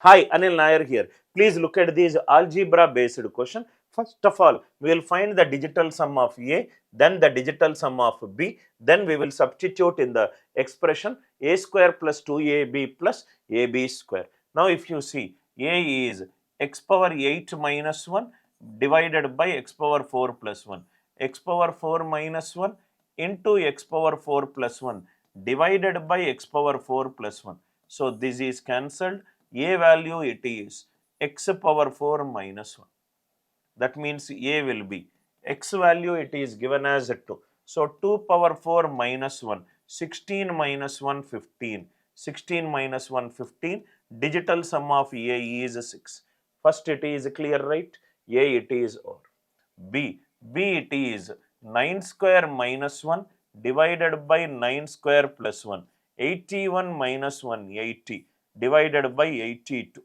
Hi, Anil Nair here. Please look at these algebra based question. First of all, we will find the digital sum of A, then the digital sum of B, then we will substitute in the expression A square plus 2AB plus AB square. Now, if you see, A is x power 8 minus 1 divided by x power 4 plus 1. X power 4 minus 1 into x power 4 plus 1 divided by x power 4 plus 1. So, this is cancelled. A value it is x power 4 minus 1. That means A will be x value it is given as 2. So 2 power 4 minus 1, 16 minus 1, 15. 16 minus 1, 15. Digital sum of A is 6. First it is clear, right? A it is or. B it is 9 square minus 1 divided by 9 square plus 1. 81 minus 1, 80 divided by 82,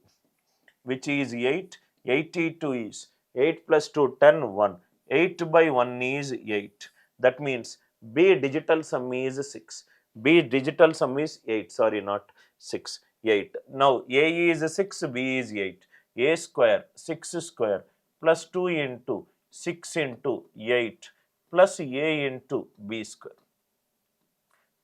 which is 8. 82 is 8 plus 2, 10, 1. 8 by 1 is 8. That means B digital sum is 6. B digital sum is 8. Sorry, not 6. 8. Now, A is 6, B is 8. A square, 6 square plus 2 into 6 into 8 plus A into B square.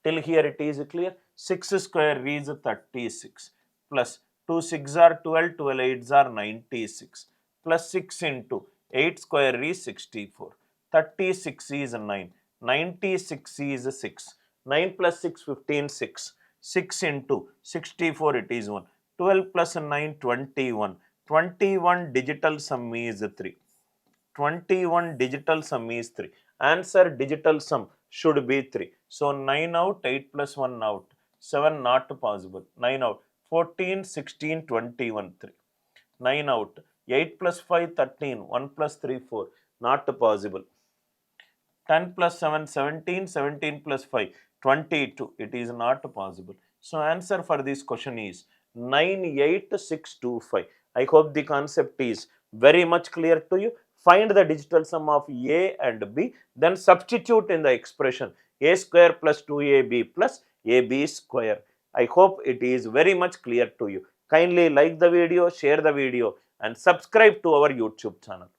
Till here it is clear. 6 square is 36 plus 2 6 are 12, 12 8s are 96 plus 6 into 8 square is 64. 36 is 9. 96 is 6. 9 plus 6, 15, 6. 6 into 64 it is 1. 12 plus 9, 21. 21 digital sum is 3. 21 digital sum is 3. Answer digital sum should be 3. So 9 out, 8 plus 1 out. 7 not possible. 9 out. 14, 16, 21, 3. 9 out. 8 plus 5, 13. 1 plus 3, 4. Not possible. 10 plus 7, 17. 17 plus 5, 22. It is not possible. So answer for this question is 98625. I hope the concept is very much clear to you. Find the digital sum of A and B, then substitute in the expression A square plus 2AB plus AB square. I hope it is very much clear to you. Kindly like the video, share the video and subscribe to our YouTube channel.